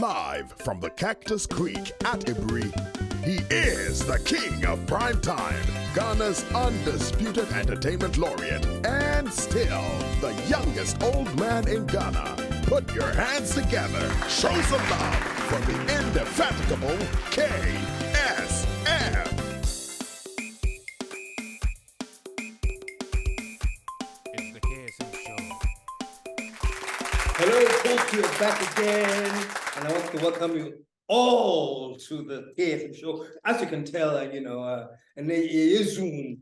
Live from the Cactus Creek at Ibri, he is the king of prime time, Ghana's undisputed entertainment laureate, and still the youngest old man in Ghana. Put your hands together, show some love for the indefatigable KSM. It's the KSM Show. Hello, folks, we are back again, and I want to welcome you all to the KSM Show. As you can tell, and Zoom.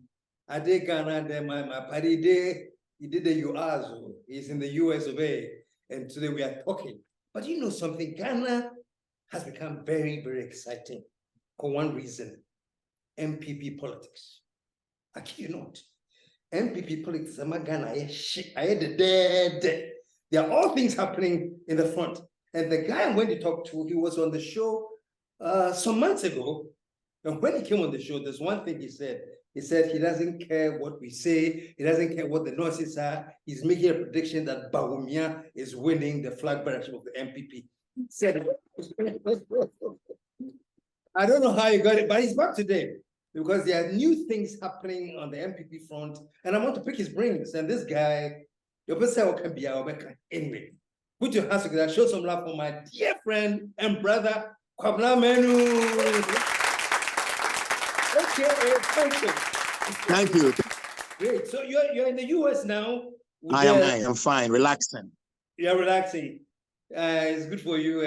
I did Ghana, then my party day, he did the US, he's in the US of A, and today we are talking. But you know something, Ghana has become very, very exciting for one reason, NPP politics. I kid you not. NPP politics, Ghana, I had the dead. There are all things happening in the front. And the guy I'm going to talk to, he was on the show some months ago. And when he came on the show, there's one thing he said. He said he doesn't care what we say. He doesn't care what the noises are. He's making a prediction that Bawumia is winning the flag bearership of the NPP. He said, I don't know how he got it, but he's back today because there are new things happening on the NPP front. And I want to pick his brains. And this guy, your person can be our maker anyway. Put your hands together, show some love for my dear friend and brother, Kwabena Menu. Okay, thank you. Thank you. Great. So you're in the US now. I'm fine, relaxing. You're relaxing. It's good for you.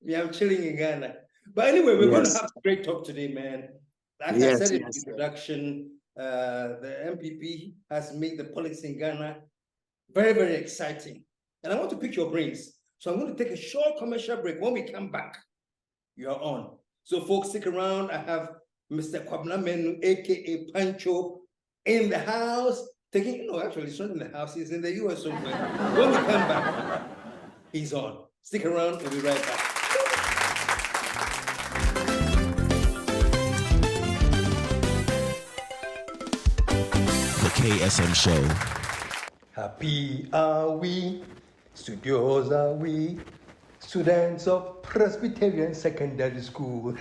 Yeah, I'm chilling in Ghana. But anyway, we're going to have a great talk today, man. Like I said in the introduction, the MPP has made the politics in Ghana very, very exciting. And I want to pick your brains. So I'm going to take a short commercial break. When we come back, you're on. So folks, stick around. I have Mr. Kwabena Menu, aka Pancho, in the house. Actually, he's not in the house. He's in the US somewhere. When we come back, he's on. Stick around. We'll be right back. The KSM Show. Happy are we, studios are we, students of Presbyterian Secondary School.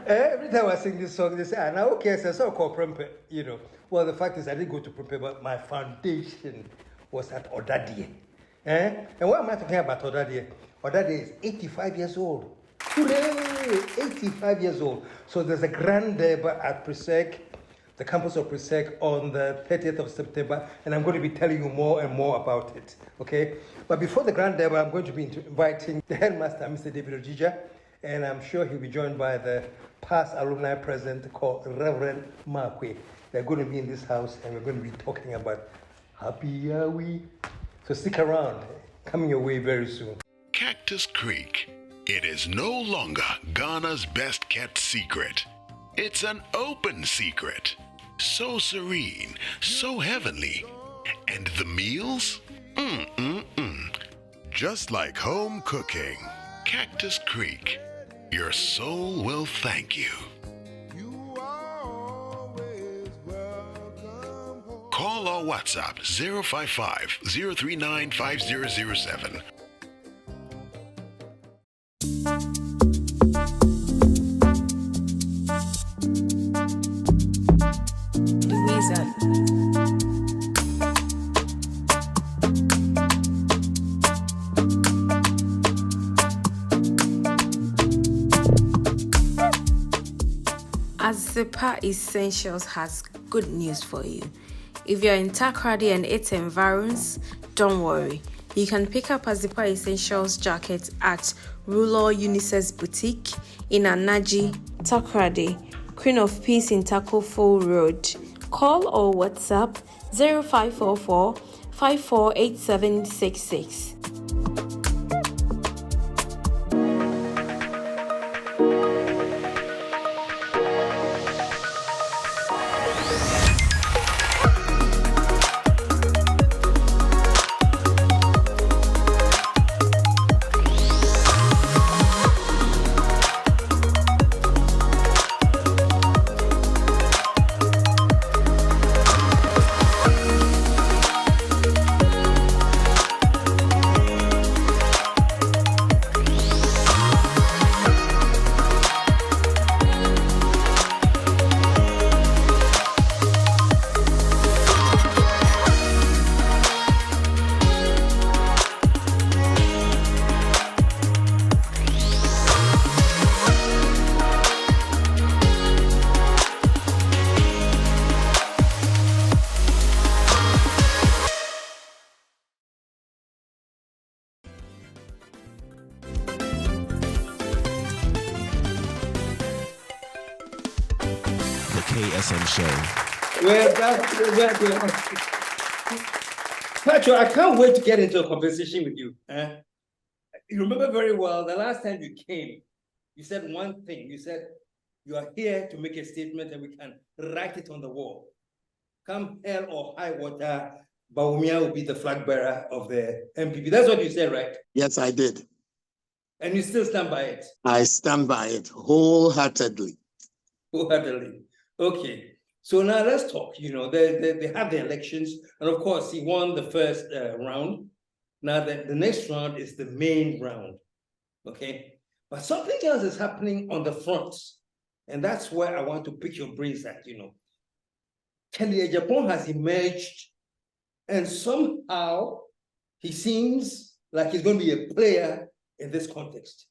Every time I sing this song, they say, now okay, so called Prempe, Well, the fact is I didn't go to Prempe, but my foundation was at Odadie. And why am I talking about Odadie? Odadie is 85 years old. Hooray! 85 years old. So there's a grand debut at Presec, the campus of Presec, on the 30th of September, and I'm going to be telling you more and more about it, okay? But before the grand debut, I'm going to be inviting the headmaster, Mr. David Ojija, and I'm sure he'll be joined by the past alumni president called Reverend Markwe. They're going to be in this house, and we're going to be talking about Happy Are We? So stick around, coming your way very soon. Cactus Creek. It is no longer Ghana's best kept secret. It's an open secret. So serene, so heavenly. And the meals? Just like home cooking. Cactus Creek. Your soul will thank you. Call or WhatsApp 055-039-5007. KSM Essentials has good news for you. If you're in Takoradi and its environs, don't worry. You can pick up Azipa Essentials jacket at Ruler Unisex Boutique in Anaji, Takoradi, Queen of Peace in Takofo Road. Call or WhatsApp 0544 548766. KSM Show. Well, that's Patrick, I can't wait to get into a conversation with you. You remember very well the last time you came, you said one thing. You said you are here to make a statement and we can write it on the wall. Come hell or high water, Bawumia will be the flag bearer of the NPP. That's what you said, right? Yes, I did. And you still stand by it? I stand by it wholeheartedly. Wholeheartedly. Okay. So now let's talk. You know, they have the elections, and of course, he won the first round. Now the next round is the main round. Okay. But something else is happening on the front. And that's where I want to pick your brains at, you know. Kennedy Japan has emerged, and somehow he seems like he's going to be a player in this context.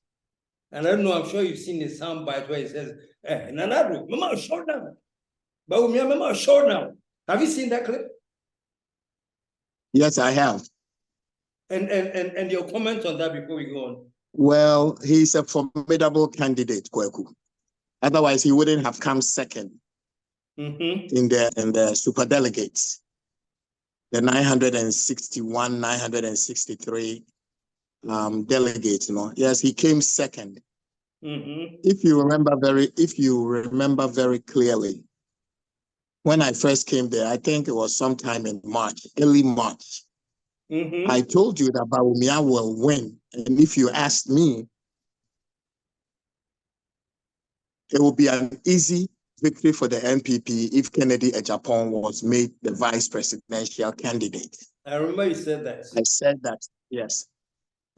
And I don't know, I'm sure you've seen his soundbite where he says, Nanadu, Mama, short now. But we remember short now. Have you seen that clip? Yes, I have. And your comment on that before we go on? Well, he's a formidable candidate, Kweku. Otherwise, he wouldn't have come second in the super delegates, the 961, 963 delegates. You know, yes, he came second. If you remember very clearly, when I first came there, I think it was sometime in March, early March. I told you that Bawumia will win. And if you asked me, it will be an easy victory for the NPP if Kennedy Ejapong was made the vice presidential candidate. I remember you said that. I said that, yes.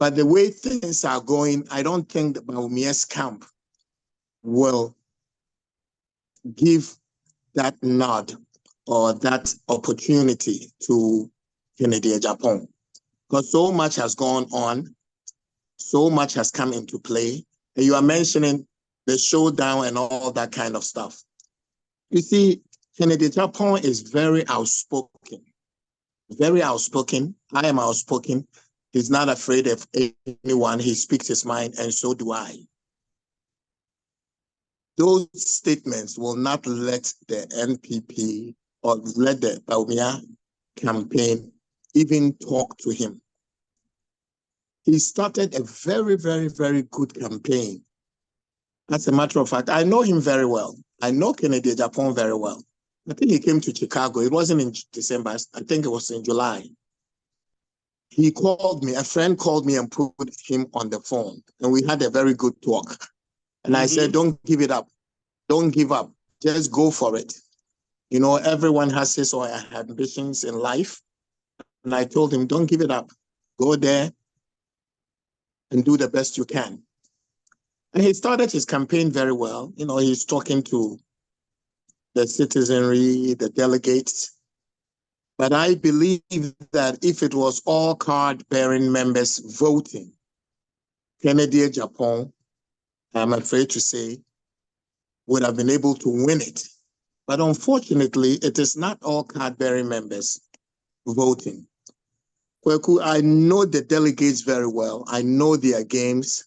But the way things are going, I don't think that Bawumia's camp will give that nod or that opportunity to Kennedy Ejapong, because so much has gone on, so much has come into play, and you are mentioning the showdown and all that kind of stuff. You see, Kennedy Ejapong is very outspoken. Very outspoken. I am outspoken. He's not afraid of anyone. He speaks his mind, and so do I. Those statements will not let the NPP or let the Bawumia campaign even talk to him. He started a very, very, very good campaign. As a matter of fact, I know him very well. I know Kennedy Ejapong very well. I think he came to Chicago. It wasn't in December. I think it was in July. He called me, a friend called me and put him on the phone. And we had a very good talk. And I said, don't give it up. Don't give up. Just go for it. You know, everyone has his or her ambitions in life. And I told him, don't give it up. Go there and do the best you can. And he started his campaign very well. You know, he's talking to the citizenry, the delegates. But I believe that if it was all card-bearing members voting, Kennedy Ejapong, I'm afraid to say, would have been able to win it. But unfortunately, it is not all card-bearing members voting. Kweku, I know the delegates very well. I know their games.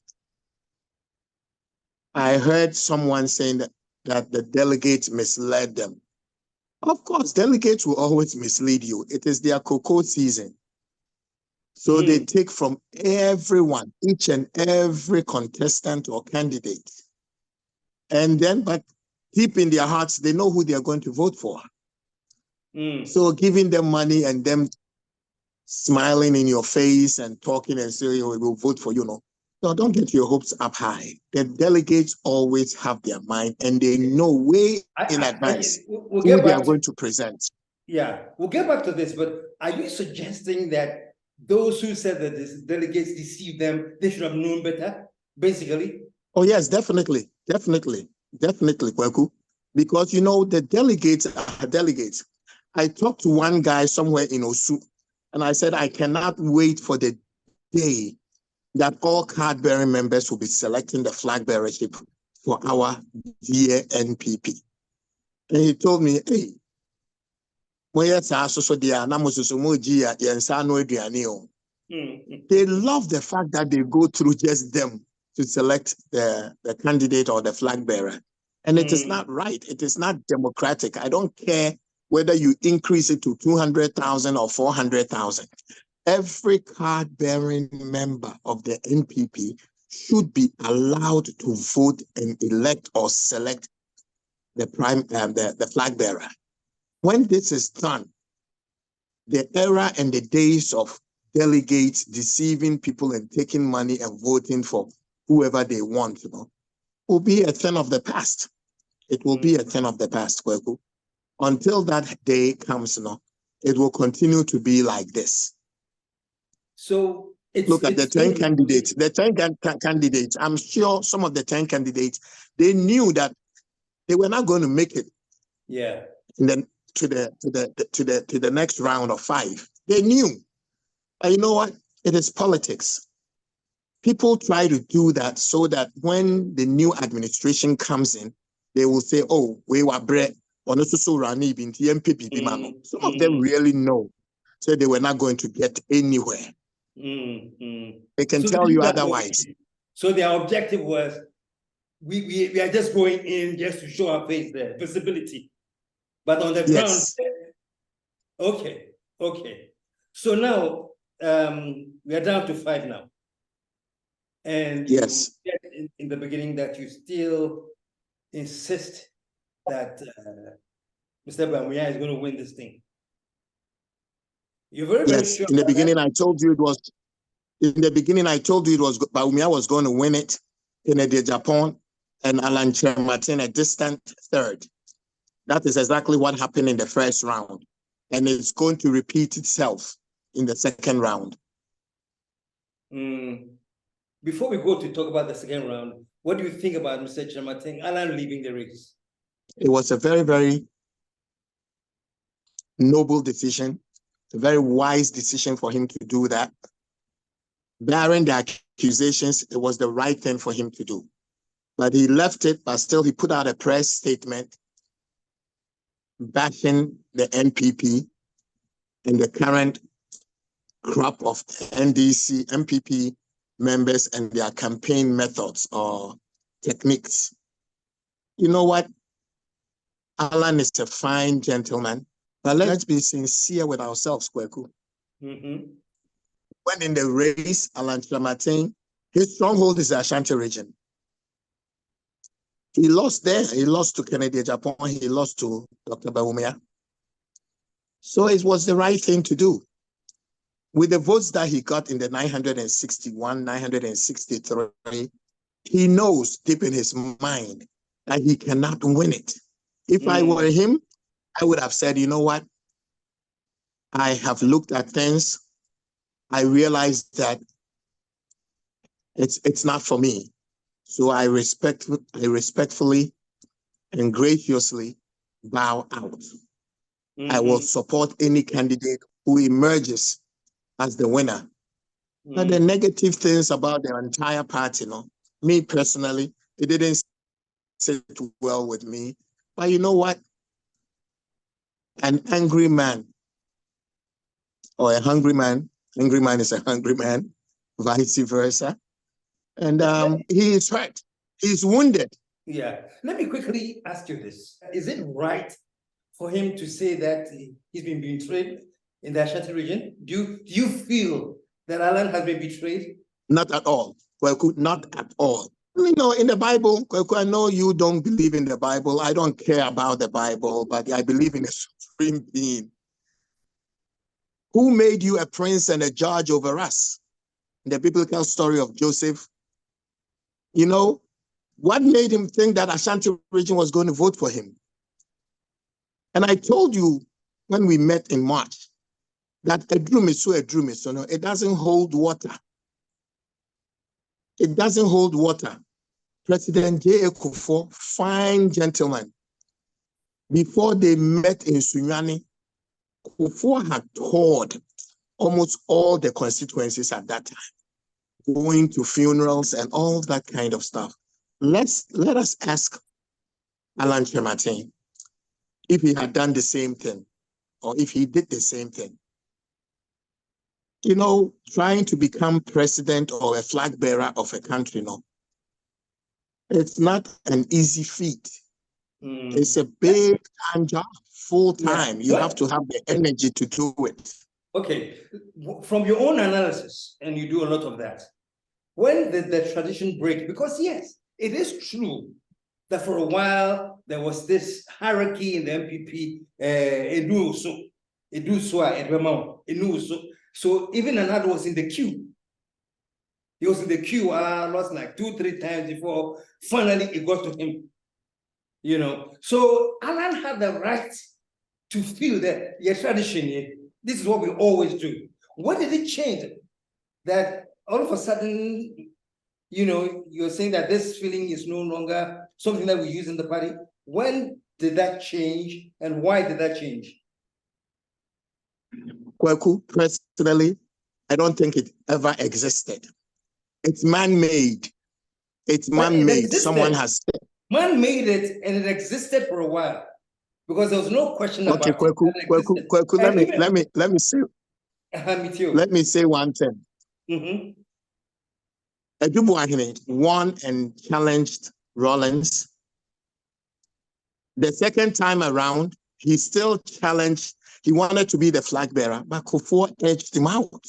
I heard someone saying that the delegates misled them. Of course, delegates will always mislead you. It is their cocoa season. So they take from everyone, each and every contestant or candidate. And then, but deep in their hearts, they know who they are going to vote for. So giving them money and them smiling in your face and talking and saying, oh, we will vote for you, no, don't get your hopes up high. The delegates always have their mind and they know way in advance who they are going to present. Yeah, we'll get back to this, but are you suggesting that those who said that the delegates deceived them, they should have known better, basically? Oh, yes, definitely, Kweku. Because, you know, the delegates are delegates. I talked to one guy somewhere in Osu, and I said, I cannot wait for the day that all card-bearing members will be selecting the flag bearership for our dear NPP. And he told me, hey, they love the fact that they go through just them to select the candidate or the flag bearer. And it is not right. It is not democratic. I don't care whether you increase it to 200,000 or 400,000. Every card-bearing member of the NPP should be allowed to vote and elect or select the flag bearer. When this is done, the era and the days of delegates deceiving people and taking money and voting for whoever they want, will be a thing of the past. It will be a thing of the past, Kweku. Until that day comes, it will continue to be like this. So look at the 10 candidates. The 10 candidates. I'm sure some of the 10 candidates, they knew that they were not going to make it. Yeah. And then to the next round of 5. They knew. But you know what? It is politics. People try to do that so that when the new administration comes in, they will say, "Oh, we were bread." Some of them really know. So they were not going to get anywhere. They can tell you otherwise. So their objective was, we are just going in just to show our face there, visibility. But on the ground, okay. So now we are down to 5 now. And yes, you said in the beginning that you still insist that Mr. Bawumia is going to win this thing. You're very sure. In the beginning, I told you it was. In the beginning, I told you it was Bawumia was going to win it. Kennedy Japan and Alan Martin a distant third. That is exactly what happened in the first round, and it's going to repeat itself in the second round. Before we go to talk about the second round, what do you think about Mr. Chamating, Alan leaving the race? It was a very, very noble decision, a very wise decision for him to do that. Bearing the accusations, it was the right thing for him to do. But he left it, but still he put out a press statement bashing the NPP and the current crop of NPP members and their campaign methods or techniques. You know what? Alan is a fine gentleman, but let's be sincere with ourselves, Kweku. When in the race, Alan Chamating, his stronghold is the Ashanti region. He lost there. He lost to Kennedy Japan. He lost to Dr. Bawumia. So it was the right thing to do. With the votes that he got in the 961, 963, he knows deep in his mind that he cannot win it. If I were him, I would have said, you know what? I have looked at things. I realized that it's not for me. So I respectfully and graciously bow out. I will support any candidate who emerges as the winner. But the negative things about the entire party, me personally, it didn't sit well with me. But you know what? An angry man or a hungry man is a hungry man, vice versa. And he is hurt. He's wounded. Yeah. Let me quickly ask you this. Is it right for him to say that he's been betrayed in the Ashanti region? Do you feel that Alan has been betrayed? Not at all. Well, not at all. In the Bible, I know you don't believe in the Bible. I don't care about the Bible, but I believe in a supreme being. Who made you a prince and a judge over us? In the biblical story of Joseph, what made him think that Ashanti region was going to vote for him? And I told you when we met in March that a drum is it doesn't hold water. It doesn't hold water. President J. Kufuor, fine gentleman. Before they met in Sunyani, Kufuor had toured almost all the constituencies at that time, going to funerals and all that kind of stuff. Let us ask Alan Chamating if he had done the same thing, or if he did the same thing. Trying to become president or a flag bearer of a country, it's not an easy feat. It's a big time job, full time. Yeah. You have to have the energy to do it. Okay, from your own analysis, and you do a lot of that, when did the tradition break? Because yes, it is true that for a while there was this hierarchy in the NPP. So even Anado was in the queue. He was in the queue, lost like 2-3 times before finally it got to him. You know, so Alan had the right to feel that your tradition, this is what we always do. What did it change that all of a sudden, you know, you're saying that this feeling is no longer something that we use in the party? When did that change and why did that change? Kweku, personally, I don't think it ever existed. It's man-made. It's man-made. Someone has said. Man made it and it existed for a while because there was no question about it. Kweku, let me say one thing. Edubuahine won and challenged Rollins. The second time around, he still challenged. He wanted to be the flag bearer, but Kufuor edged him out.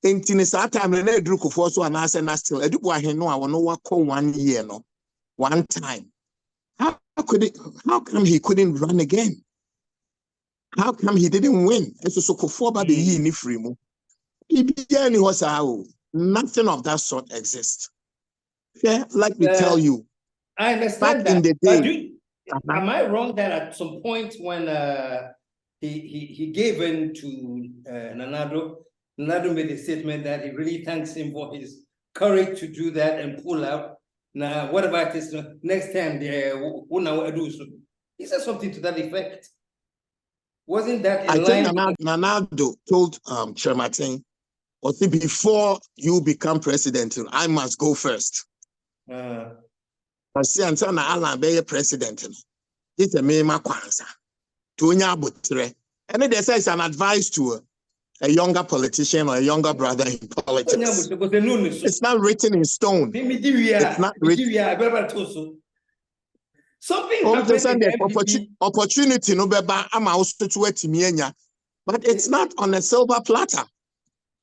In that time, Rene Drew Kufuor so and still Edubuahine no, I will know what call 1 year no. One time. How come he couldn't run again? How come he didn't win? So Kufuor ba be ni free mu. Nothing of that sort exists. Yeah, let me tell you. I understand back that. In the day, am I wrong that at some point when he gave in to Nanado made a statement that he really thanks him for his courage to do that and pull out. Now, what about this? Next time, he said something to that effect. Wasn't that in line? I think Nanado told Chematin, or before you become president, I must go first. I see, and so Alan be president. It's a mema kwanza. Tunya butre. And it says an advice to a younger politician or a younger brother in politics. It's not written in stone. It's not written. Something happened in the opportunity no beba ama also to etimienya, but it's not on a silver platter.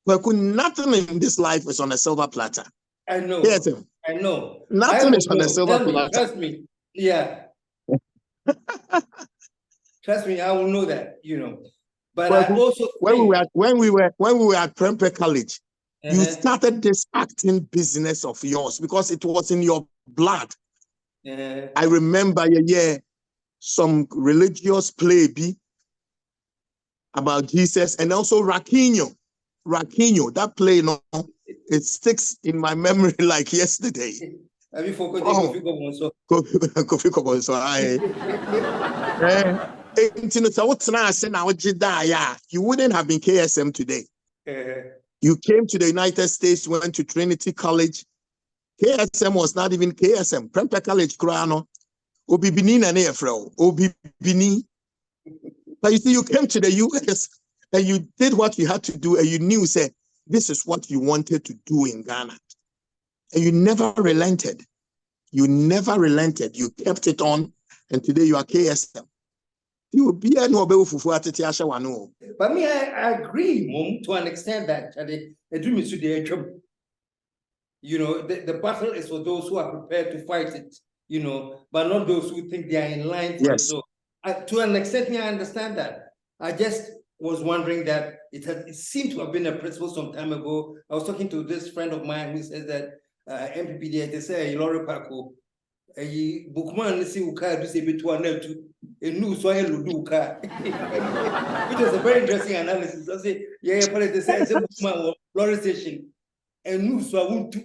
Nothing in this life is on a silver platter. I know. Yes, I know. Nothing is on a silver platter. Trust me. Yeah. Trust me, I will know that, you know. But I also when we were at Prempeh College, you started this acting business of yours because it was in your blood. I remember some religious play about Jesus and also Raquinho, that play, it sticks in my memory like yesterday. Have you forgotten Kofi Kobonso? You wouldn't have been KSM today. You came to the United States, went to Trinity College. KSM was not even KSM. Prempeh College, Kurano. Obibini na nefro. Obibini. But you see, you came to the US and you did what you had to do, and you knew, say, this is what you wanted to do in Ghana. And you never relented. You never relented. You kept it on, and today you are KSM. But me, I agree, Mom, to an extent that you know, the battle is for those who are prepared to fight it, you know, but not those who think they are in line for it. So to an extent, I understand that. I just was wondering that it seemed to have been a principle some time ago. I was talking to this friend of mine who says that NPP, they say, Lori Paco, a bookman, see who can't say between to a new soil Luduka. Which was a very interesting analysis. I say, yeah, but they say, bookman, Lori Station, and new so I won't do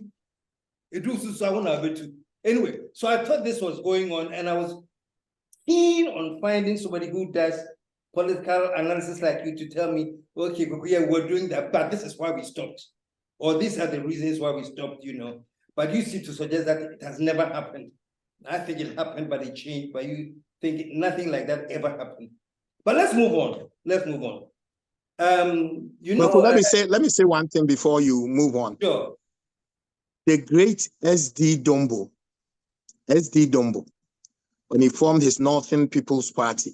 it. So I won't have it too. Anyway, so I thought this was going on, and I was keen on finding somebody who does political analysis like you to tell me, okay, we're doing that, but this is why we stopped. Or these are the reasons why we stopped, you know. But you seem to suggest that it has never happened. I think it happened, but it changed. But you think nothing like that ever happened. But let's move on. Let's move on. You know, let me say one thing before you move on. Sure. The great SD Dombo when he formed his Northern People's Party.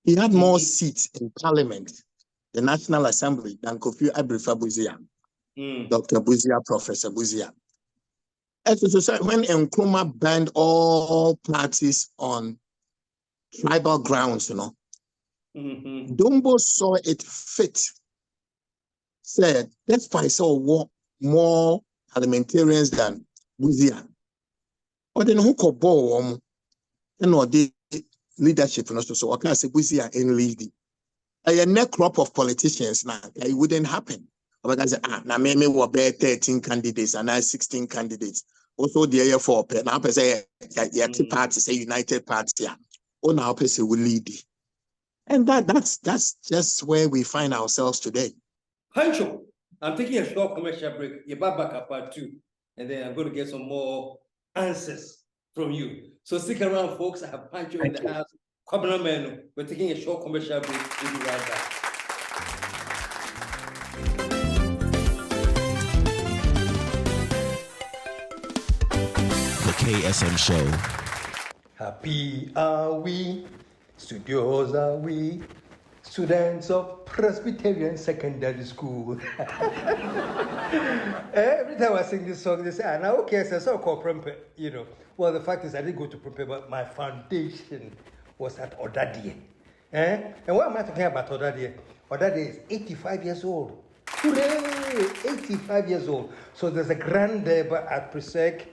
He had more seats in Parliament, the National Assembly, than Kofi Abirifa Buzia, Dr. Buzia, Professor Buzia. And so when Nkrumah banned all parties on tribal grounds, Dumbo saw it fit, said, that's why I saw more parliamentarians than Buzia. Or then who could bow and or the leadership, so I can't say Buzia in leading. A neck crop of politicians now, it wouldn't happen. Because now maybe we'll be 13 candidates and now 16 candidates. Also, the year for now, say, two parties, a united party, or now, person will lead. And that's just where we find ourselves today. Pancho, I'm taking a short commercial break. You're back at part 2, and then I'm going to get some more answers from you. So stick around, folks. I have Pancho in the house. We're taking a short commercial break. We'll be right back. The KSM Show. Happy are we, studios are we, students of Presbyterian Secondary School. Every time I sing this song, they say, now okay, so called Prempe, Well, the fact is I didn't go to Prempe, but my foundation was at Odadie. And why am I talking about Odadie? Odadie is 85 years old. Hooray! 85 years old. So there's a grand debate at Presec,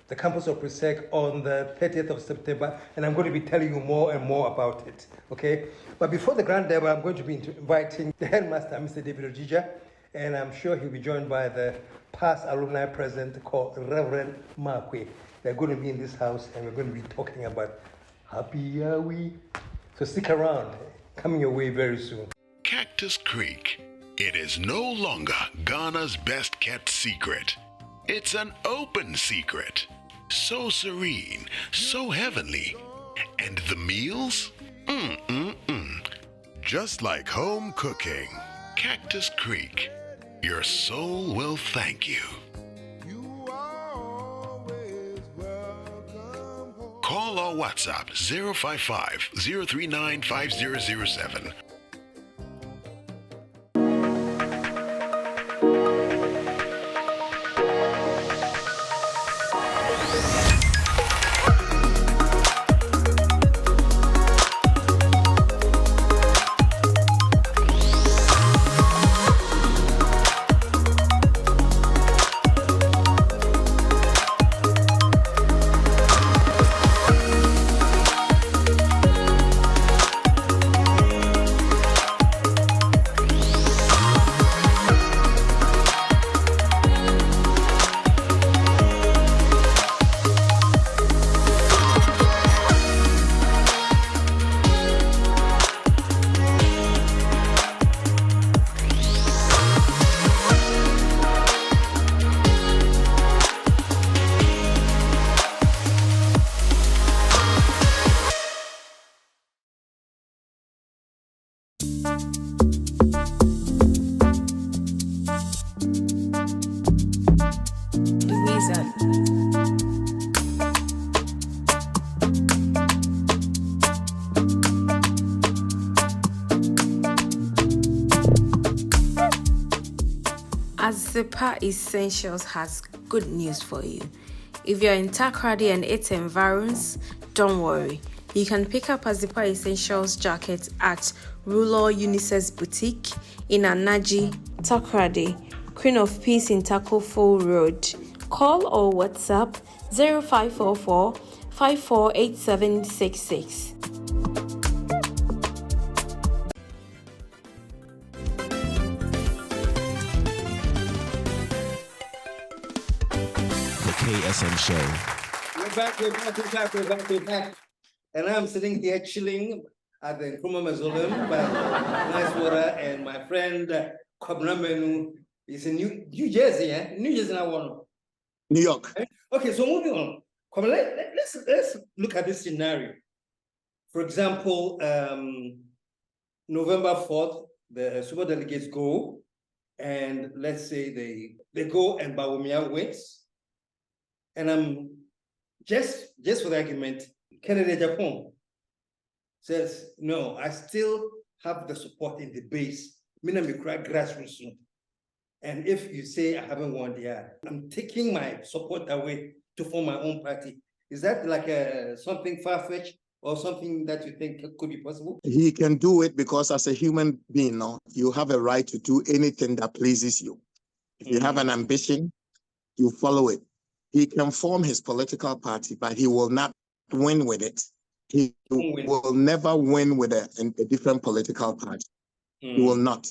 the campus of Presec, on the 30th of September, and I'm going to be telling you more and more about it, okay? But before the grand debate, I'm going to be inviting the headmaster, Mr. David Ojija, and I'm sure he'll be joined by the past alumni president called Reverend Markwe. They're going to be in this house, and we're going to be talking about Happy Are We? So stick around, coming your way very soon. Cactus Creek. It is no longer Ghana's best kept secret. It's an open secret. So serene, so heavenly. And the meals? Just like home cooking. Cactus Creek. Your soul will thank you. Call or WhatsApp 055-039-5007. Zipa Essentials has good news for you. If you're in Takoradi and its environs, don't worry. You can pick up a Zipa Essentials jacket at Ruler Unisex Boutique in Anaji, Takoradi, Queen of Peace in Takofo Road. Call or WhatsApp 0544 548766. KSM Show. We're back. And I'm sitting here chilling at the Nkrumah Mausoleum by nice water, and my friend Kwabena Menu is in New Jersey, New Jersey, New York. Okay, so moving on. Let's look at this scenario. For example, November 4th, the super delegates go, and let's say they go and Bawumia wins. And just for the argument, Kennedy Japan says, no, I still have the support in the base. Grassroots. And if you say I haven't won, I'm taking my support away to form my own party. Is that like something far-fetched or something that you think could be possible? He can do it because as a human being, no, you have a right to do anything that pleases you. If you have an ambition, you follow it. He can form his political party, but he will not win with it. He will never win with a different political party. He will not.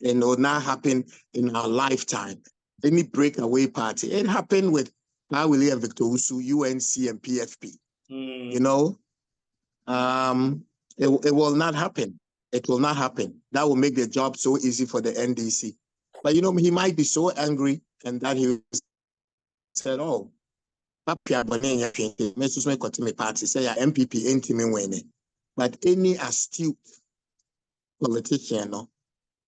And it will not happen in our lifetime. Any breakaway party. It happened with Willie and Victor Usu, UNC and PFP. You know, it will not happen. It will not happen. That will make the job so easy for the NDC. But you know, he might be so angry and that he said, oh, Papi Abonenya party say NPP ain't him winning. But any astute politician, no,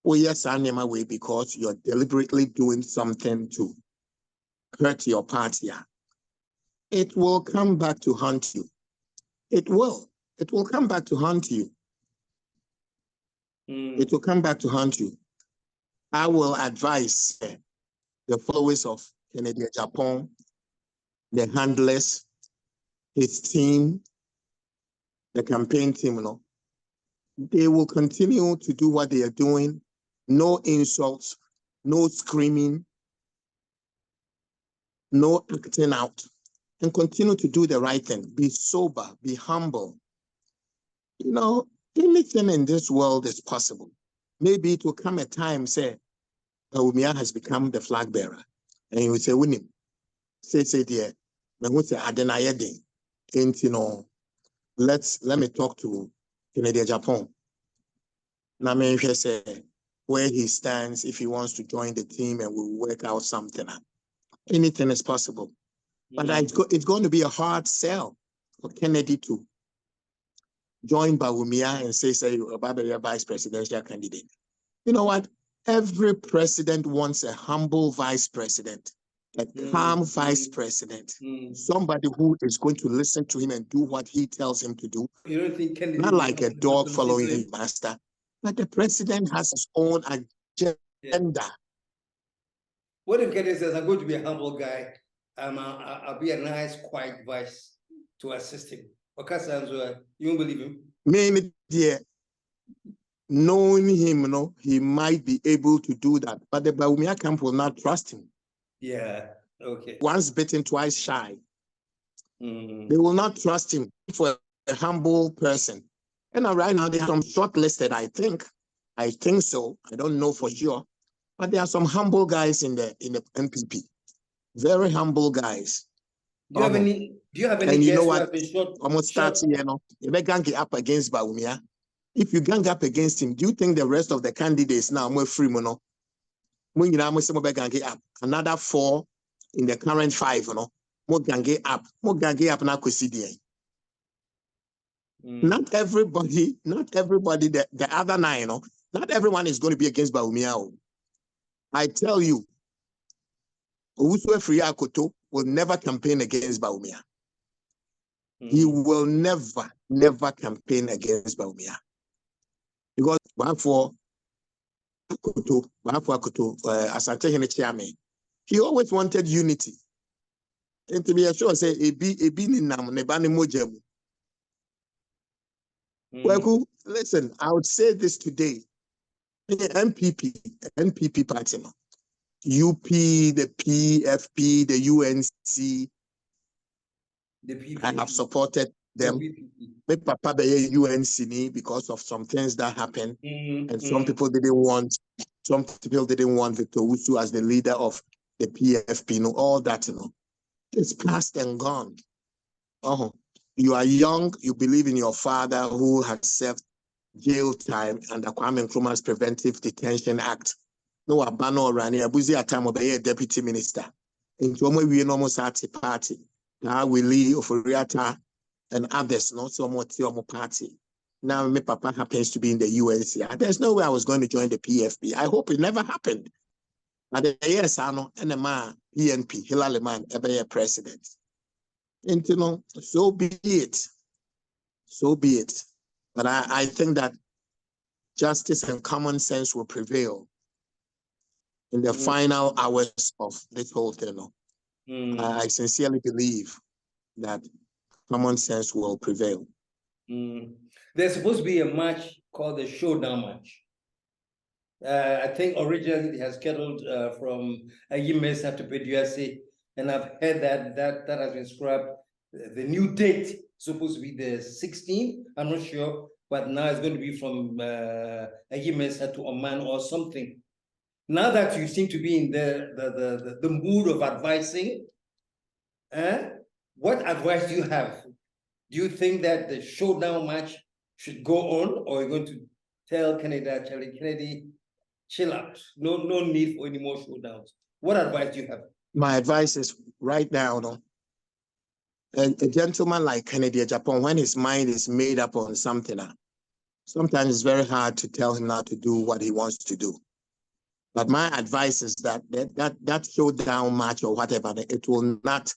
oh yes, I way because you're deliberately doing something to hurt your party. It will come back to haunt you. It will. It will come back to haunt you. It will come back to haunt you. I will advise the followers of Kennedy Japan, the handlers, his team, the campaign team, you know, they will continue to do what they are doing. No insults, no screaming, no acting out, and continue to do the right thing. Be sober, be humble. You know, anything in this world is possible. Maybe it will come a time, say, Umia has become the flag bearer. And you will say, win him. Say, dear, and you know, let me talk to Kennedy Japan. Now, me say where he stands, if he wants to join the team and we'll work out something. Anything is possible. But it's going to be a hard sell for Kennedy to join Bawumia and say, you're vice presidential candidate. You know what? Every president wants a humble vice president, a calm vice president, somebody who is going to listen to him and do what he tells him to do. You don't think Kennedy not like a dog following his master, but the president has his own agenda. Yeah. What if Kennedy says, I'm going to be a humble guy, I'll be a nice, quiet vice to assist him? Okay, you won't believe him? Maybe, yeah. Knowing him, you know, he might be able to do that, but the Bawumia camp will not trust him. Yeah, okay. Once bitten, twice shy. They will not trust him for a humble person. And right now, they have some shortlisted, I think. I think so. I don't know for sure. But there are some humble guys in the NPP. Very humble guys. Do you have any? And you know what? Almost starting, you know, if they gang up against Bawumia, if you gang up against him, do you think the rest of the candidates now more free, no? When you know, up another 4 in the current 5, you know, more gang up now. Not everybody, the other 9, you know, not everyone is going to be against Bawumia. I tell you, Owusu Free Akoto will never campaign against Bawumia. He will never campaign against Bawumia. Because Asante he always wanted unity. And to be sure, say, well, listen, I would say this today. NPP party, UP, the PFP, the UNC, I have supported them. My papa be UNC because of some things that happened, and some people didn't want Victor Usu as the leader of the PFP. You know, all that, you know, it's past and gone. You are young. You believe in your father who had served jail time under Kwame Nkrumah's Preventive Detention Act. No, Abano Rani Abuzi at time of a deputy minister. Into we almost at a party. Now Willie Oforiata and others, not so much party. Now my papa happens to be in the UNC. There's no way I was going to join the PFP. I hope it never happened. But yes, I know NMA, PNP, Hilary Man, ever a president. And you know, so be it. so be it. But I think that justice and common sense will prevail in the final hours of this whole thing. I sincerely believe that common sense will prevail. There's supposed to be a match called the Showdown match. I think originally it has scheduled from Ayimesa to Peduasi, and I've heard that has been scrapped. The new date supposed to be the 16th. I'm not sure, but now it's going to be from Ayimesa to Oman or something. Now that you seem to be in the mood of advising, what advice do you have? Do you think that the showdown match should go on, or are you going to tell Charlie Kennedy, chill out, no need for any more showdowns? What advice do you have? My advice is right now, a gentleman like Kennedy Japan, when his mind is made up on something, sometimes it's very hard to tell him not to do what he wants to do. But my advice is that showdown match or whatever, it will not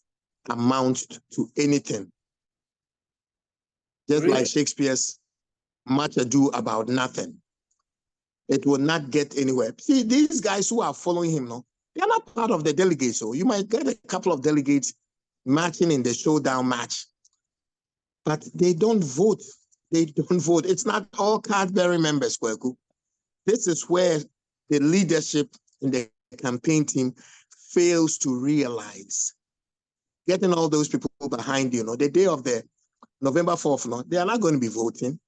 amount to anything. Just Really? like Shakespeare's Much Ado About Nothing. It will not get anywhere. See, these guys who are following him, they're not part of the delegates. So you might get a couple of delegates matching in the showdown match, but they don't vote. They don't vote. It's not all card-bearing members, Kweku. This is where the leadership in the campaign team fails to realize. Getting all those people behind you, the day of the November 4th, they are not going to be voting.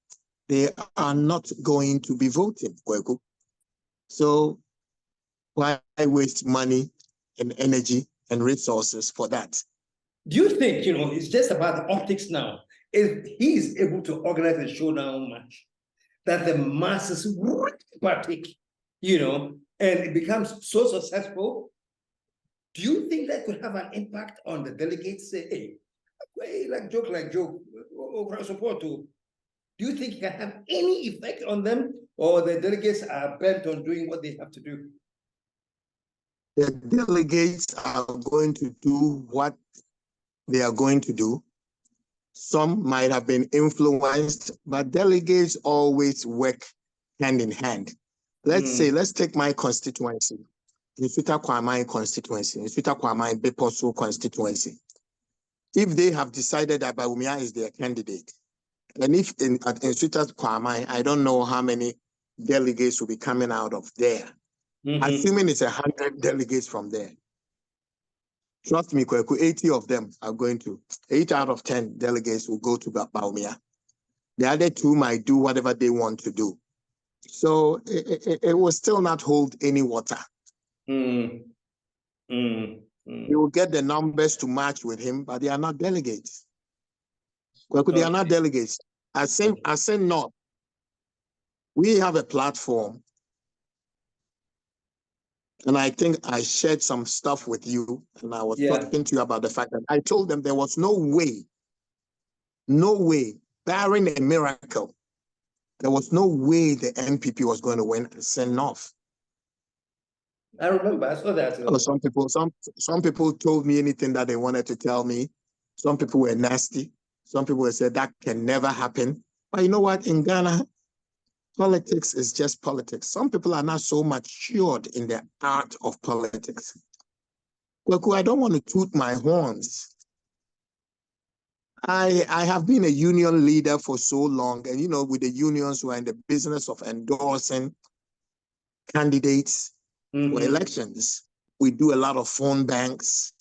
They are not going to be voting, Kweku. So why waste money and energy and resources for that? Do you think, it's just about the optics now? If he is able to organize a showdown match, that the masses will partake, and it becomes so successful, do you think that could have an impact on the delegates? Say, hey, like joke, support to. Do you think it can have any effect on them, or the delegates are bent on doing what they have to do? The delegates are going to do what they are going to do. Some might have been influenced, but delegates always work hand in hand. Let's take my constituency, Nsuta Kwamai constituency, Nsuta Kwamai Beposo constituency. If they have decided that Bawumia is their candidate, and if at Nsuta Kwamai, I don't know how many delegates will be coming out of there. Assuming it's 100 delegates from there. Trust me, Kweku, 80 of them are going to, 8 out of 10 delegates will go to Bawumia. The other 2 might do whatever they want to do. So it will still not hold any water. You will get the numbers to match with him, but they are not delegates. Kweku, they are not delegates. I say no. We have a platform. And I think I shared some stuff with you, and I was talking to you about the fact that I told them there was no way, barring a miracle, there was no way the NPP was going to win and send off. I remember, I saw that. Some people told me anything that they wanted to tell me. Some people were nasty. Some people said that can never happen. But you know what? In Ghana, politics is just politics. Some people are not so matured in the art of politics. Kweku, I don't want to toot my horns. I have been a union leader for so long, and with the unions who are in the business of endorsing candidates for elections, we do a lot of phone banks.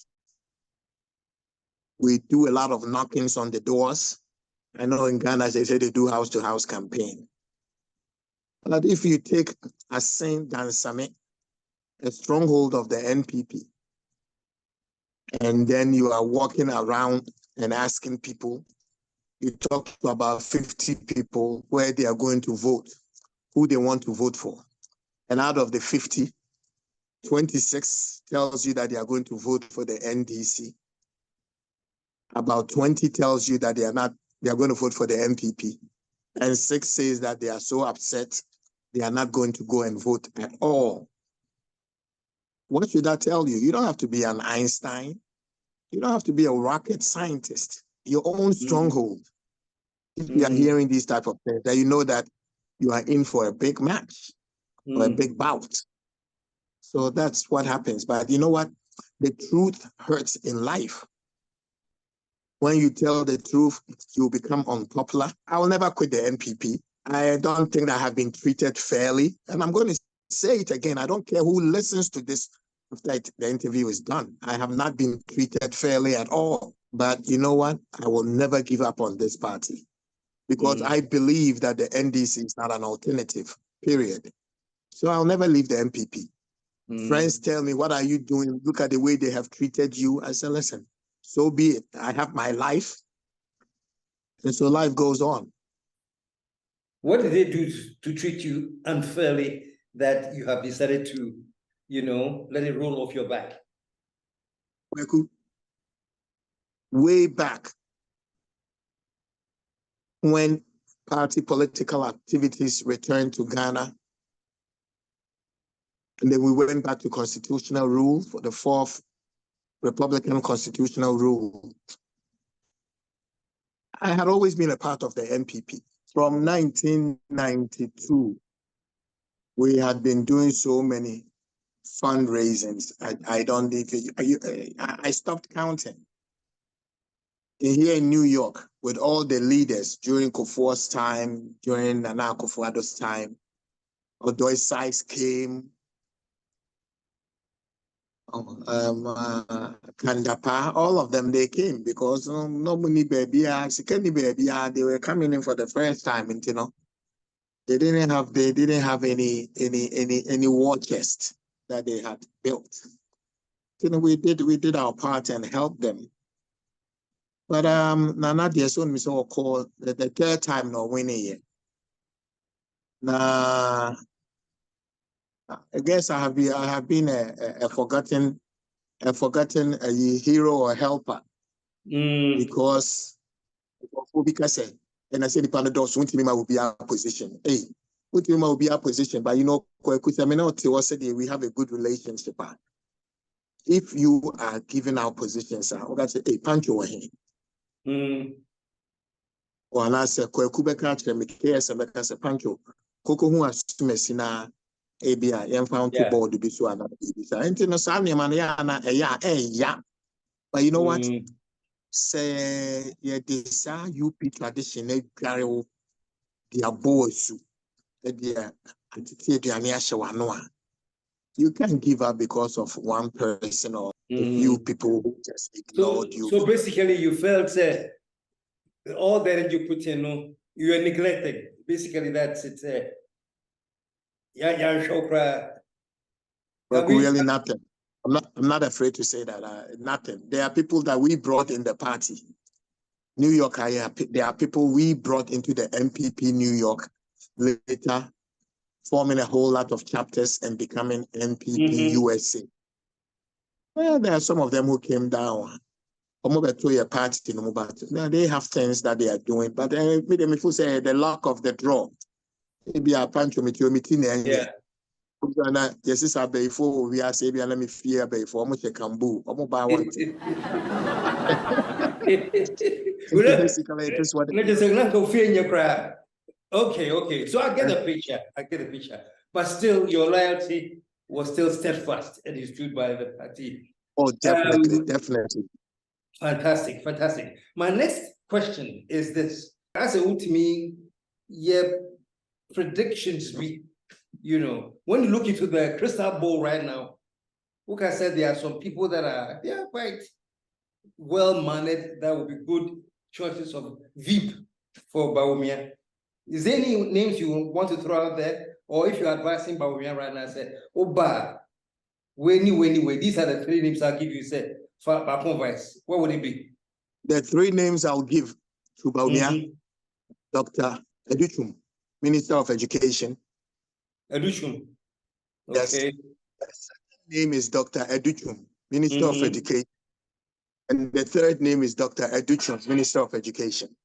We do a lot of knockings on the doors. I know in Ghana, they say they do house-to-house campaign. But if you take a Saint Dansame, a stronghold of the NPP, and then you are walking around and asking people, you talk to about 50 people where they are going to vote, who they want to vote for. And out of the 50, 26 tells you that they are going to vote for the NDC. About 20 tells you that they are going to vote for the NPP. And 6 says that they are so upset, they are not going to go and vote at all. What should I tell you? You don't have to be an Einstein. You don't have to be a rocket scientist. Your own stronghold. If you are hearing these type of things, then you know that you are in for a big match or a big bout. So that's what happens. But you know what? The truth hurts in life. When you tell the truth, you become unpopular. I will never quit the NPP. I don't think that I have been treated fairly. And I'm going to say it again. I don't care who listens to this after the interview is done. I have not been treated fairly at all. But you know what? I will never give up on this party because I believe that the NDC is not an alternative, period. So I'll never leave the NPP. Friends tell me, what are you doing? Look at the way they have treated you. I say, listen, so be it. I have my life. And so life goes on. What did they do to treat you unfairly that you have decided to, let it roll off your back? Way back when party political activities returned to Ghana, and then we went back to constitutional rule for the 4th Republican constitutional rule. I had always been a part of the NPP. From 1992, we had been doing so many fundraisings. I don't even, I stopped counting. Here in New York, with all the leaders during Kufuor's time, during Nana Akufo-Addo's time, Odoy Sykes came, Kandapa, all of them, they came because nobody baby, they were coming in for the first time, and they didn't have any war chest that they had built. We did our part and helped them. But Nana Diason was so called the 3rd time no winning yet. Now I guess I have been a forgotten hero or helper because and I said the Panados won't will be our position. Hey, will be our position, but we have a good relationship. If you are giving our positions, I'm gonna say, hey, Pancho here. Or I say, KSM Pancho, Coco who has Messina. ABI, and found to board the Bisu and but you know what? Say, yeah, this UP tradition, they carry their boys, you can't give up because of one person or a few people who just ignored you. So basically, you felt all that you put in, you were neglected. Basically, that's it. Really nothing. I'm not afraid to say that. Nothing. There are people that we brought in the party. New York, there are people we brought into the NPP New York later, forming a whole lot of chapters and becoming NPP USA. Well, there are some of them who came down. Party, but they have things that they are doing. But if you say the luck of the draw, maybe a punch meeting. Yes, it's a before we are saying, let me fear before much a cambu. Basically, it is what it is. Okay. So I get the picture. But still, your loyalty was still steadfast and you stood by the party. Oh, definitely. Fantastic. My next question is this. As a ultimate, predictions be, when you look into the crystal ball right now, like I said, there are some people that are quite well-mannered, that will be good choices of VIP for Bawumia. Is there any names you want to throw out there? Or if you're advising Bawumia right now, say, Oba, anyway, these are the 3 names I'll give you, say, for Vice. What would it be? The 3 names I'll give to Bawumia, Dr. Educhum, Minister of Education. Educhum. Okay. Yes. The second name is Dr. Educhum, Minister of Education. And the 3rd name is Dr. Educhum, Minister of Education.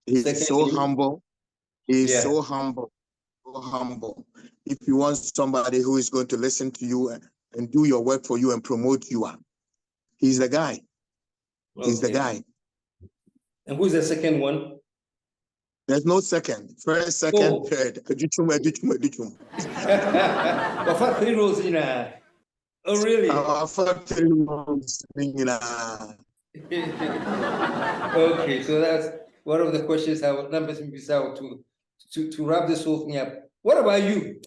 He's so humble. He's so humble. If you want somebody who is going to listen to you and do your work for you and promote you, he's the guy. He's the guy. And who's the second one? There's no second. First, second, third. Adichum. But for 3 rows in a. Oh, really? Our first 3 rows. Okay, so that's one of the questions I would number to wrap this whole thing up. What about you?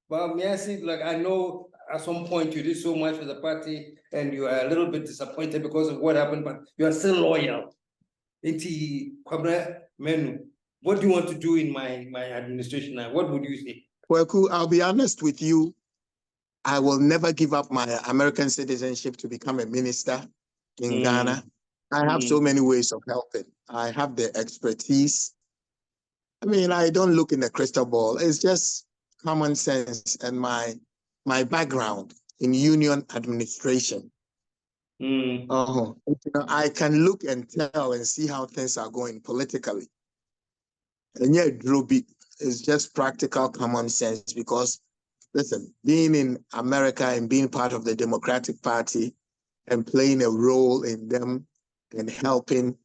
Well, may I say, like, I know at some point you did so much for the party and you are a little bit disappointed because of what happened, but you are still loyal. What do you want to do in my administration now? What would you say? Well, I'll be honest with you. I will never give up my American citizenship to become a minister in Ghana. I have so many ways of helping. I have the expertise. I mean, I don't look in the crystal ball. It's just common sense and my background in union administration. I can look and tell and see how things are going politically. And yet, Droby is just practical common sense because, listen, being in America and being part of the Democratic Party and playing a role in them and helping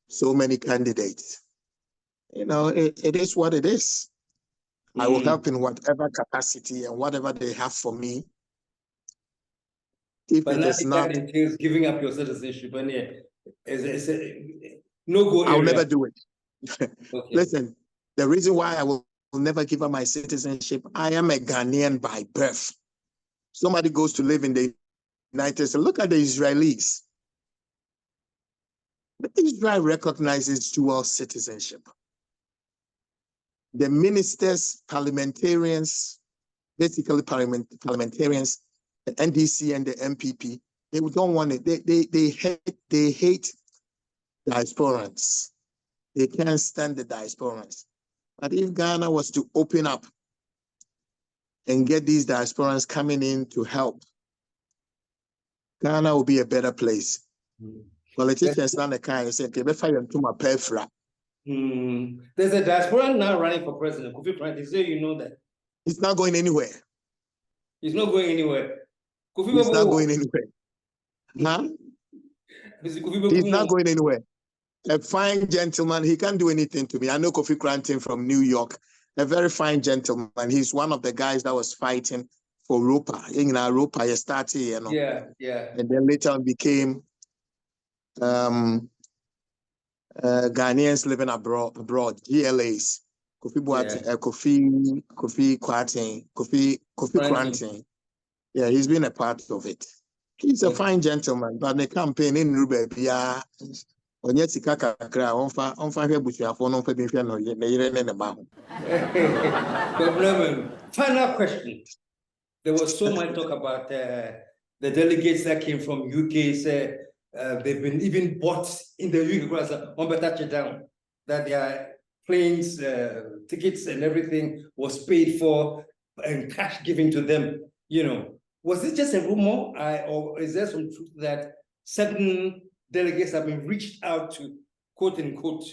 so many candidates, it is what it is. I will help in whatever capacity and whatever they have for me. If but it is not, that entails giving up your citizenship, and it's a no-go area. I'll never do it. Okay. Listen, the reason why I will never give up my citizenship, I am a Ghanaian by birth. Somebody goes to live in the United States. Look at the Israelis. Israel recognizes dual citizenship. The ministers, parliamentarians, basically parliamentarians, the NDC and the NPP, they don't want it. They hate diasporans. They can't stand the diasporans. But if Ghana was to open up and get these diasporans coming in to help, Ghana will be a better place. Politicians not the kind of say, okay, to my perfra. There's a diaspora now running for president. Kofi Frank, say you know that. He's not going anywhere. He's not going anywhere. He's not going anywhere. Huh? He's not going anywhere. A fine gentleman, he can't do anything to me. I know Kofi Granting from New York, a very fine gentleman. He's one of the guys that was fighting for ROPA. ROPA, he started, Yeah. And then later on became Ghanaians living abroad, GLAs. Kofi Granting. Yeah, he's been a part of it. He's a fine gentleman, but the campaign in Rubebia. Final question. There was so much talk about the delegates that came from UK. Say they've been even bought in the UK on touchdown, that their planes, tickets, and everything was paid for and cash given to them. Was it just a rumor, or is there some truth that certain delegates have been reached out to, quote unquote,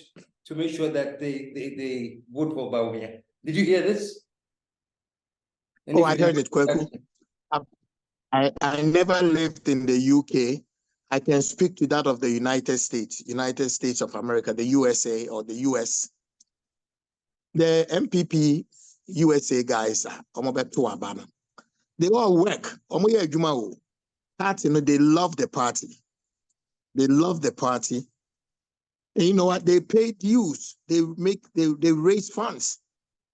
to make sure that they vote for Bawumia? Did you hear this? Oh, I heard it, Kweku. I never lived in the UK. I can speak to that of the United States of America, the USA or the US. The NPP USA guys, they all work. They love the party. They love the party. And you know what? They pay dues. They raise funds.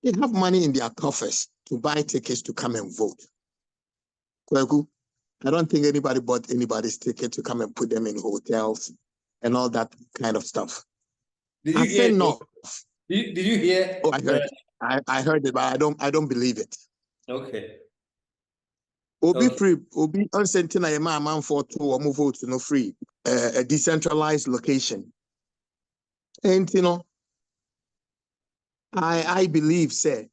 They have money in their coffers to buy tickets to come and vote. Kweku, I don't think anybody bought anybody's ticket to come and put them in hotels and all that kind of stuff. Did you hear? No. Did you hear? Oh, I heard it. I heard it, but I don't believe it. Okay. Obi unsentina yema man for to or move vote no free. A decentralized location. And I believe say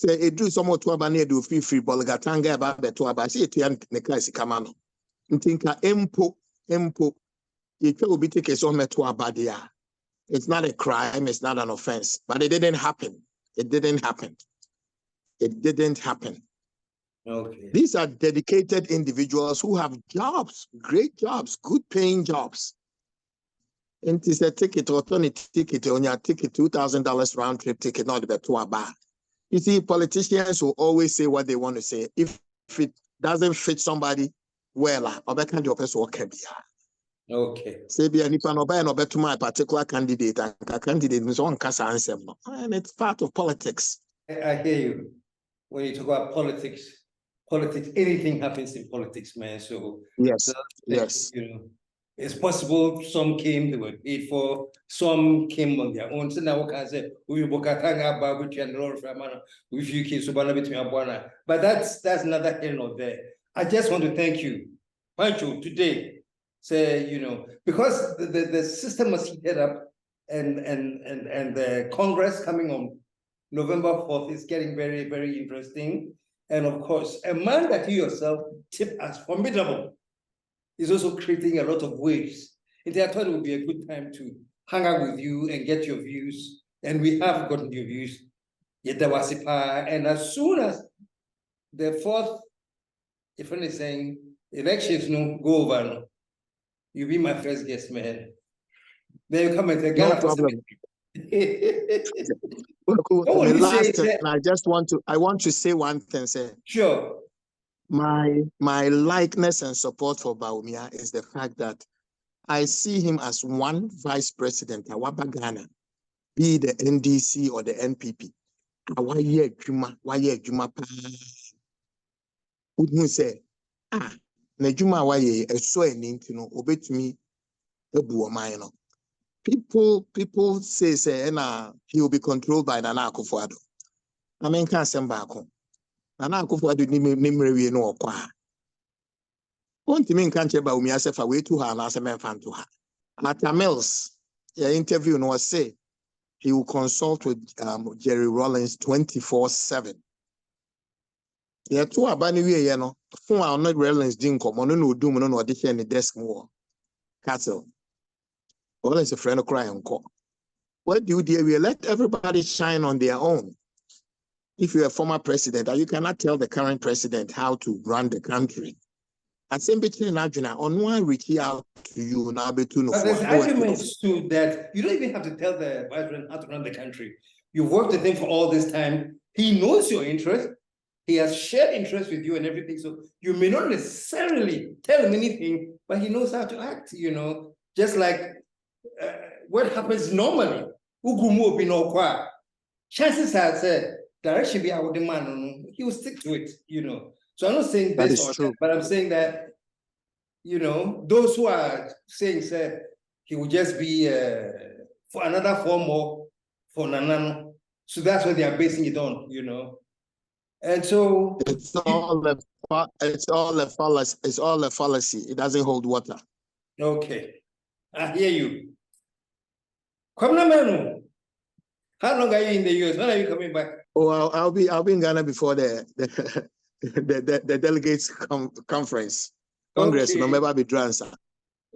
it do somewhat to abane do free bolgatanga about the to abasi to yan neklasi kamano. Ntinka empo you will be taken so much to abadia. It's not a crime, it's not an offense, but it didn't happen. It didn't happen. Okay. These are dedicated individuals who have jobs, great jobs, good paying jobs. And it's a ticket, alternative ticket, on your ticket, $2,000 round trip ticket, not the to a bar. You see, politicians will always say what they want to say. If it doesn't fit somebody, well, or can do person can be. Okay. Say be any pan or to my particular candidate, and a candidate is one cast answer. And it's part of politics. I hear you. When you talk about politics, anything happens in politics, man. So yes, yes. You know, it's possible some came, they were paid for, some came on their own. So now what can I say? We bokatanga babu and Lord Framana, with you kids between Abwana. But that's another here nor there. I just want to thank you, Pancho, today. Say, you know, because the system was heated up and the Congress coming on November 4th is getting very, very interesting. And of course, a man that you yourself tip as formidable is also creating a lot of waves. And I thought it would be a good time to hang out with you and get your views. And we have gotten your views. And as soon as the 4th, if anything, elections no go over, no, you'll be my first guest, man. Then you come and say, no problem. I want to say one thing, sir. Sure. My likeness and support for Bawumia is the fact that I see him as one vice president, Awaba Ghana, be the NDC or the NPP. Would say, Nejuma waye so no obetumi ebu omano. People say he will be controlled by Nana Akufo-Addo. I mean can't send back home. Nana Akufo-Addo nimrewie no okwa. Won't mean can't cheba umi asefa we to her and as a man fan to her. At Mills, your interview no say he will consult with Jerry Rawlings 24/7. Yeah, two abani we no phone are not Rawlings din come no do no audition the desk more. Castle. All is a friend of crying call. What do you do? We let everybody shine on their own. If you're a former president, you cannot tell the current president how to run the country. And same between Najuna, on one reach out to you now between. But there's arguments too that you don't even have to tell the president how to run the country. You've worked with him for all this time. He knows your interest. He has shared interest with you and everything. So you may not necessarily tell him anything, but he knows how to act, you know, just like what happens normally. Chances are said direction be our demand, he will stick to it, you know. So I'm not saying this or that, but I'm saying that, you know, those who are saying said he will just be for another form or for Nanano. So that's what they are basing it on, you know. And so it's all a fallacy. It doesn't hold water. Okay. I hear you. How long are you in the US? When are you coming back? Oh, I'll be in Ghana before the delegates conference. Congress, okay. November be transfer.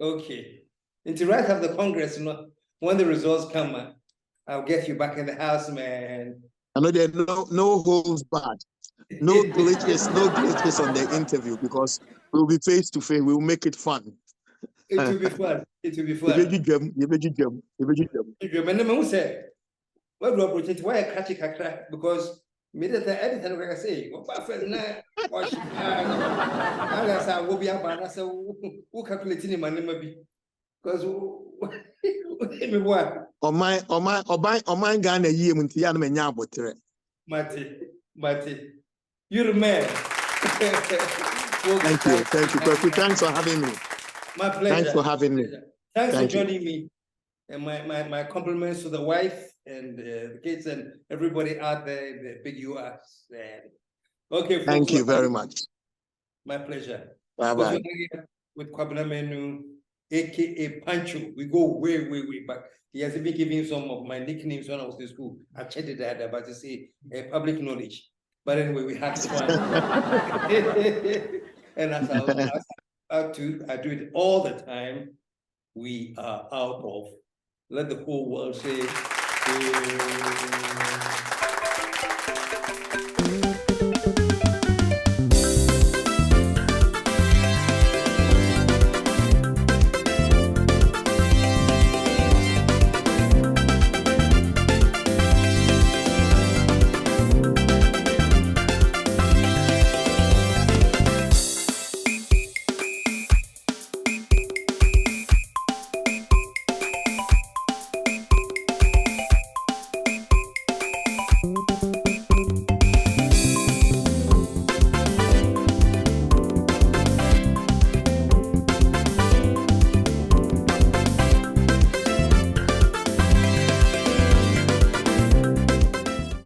Okay. Until right after the Congress, you know, when the results come, I'll get you back in the house, man. I know there are no holds barred. No glitches on the interview because we'll be face to face. We'll make it fun. It will be fun. It will be fun. What do I protect? Why I catch it? Because me that the editor like I say, what first night watch I will be up and I say who calculating my name be because on my Ghana year muntia me nya abotre. Mate. You're the man. Thank you. Thanks for having me. My pleasure. Thanks for having me. Thanks for joining me. And my compliments to the wife and the kids and everybody out there in the big US. Okay. Folks, thank you very much. My pleasure. Bye-bye. With Kwabena Menu, aka Pancho. We go way, way, way back. He has even given some of my nicknames when I was in school. I checked it out, but to say public knowledge. But anyway, we had fun. And as I do it all the time. We are out of. Let the whole world say.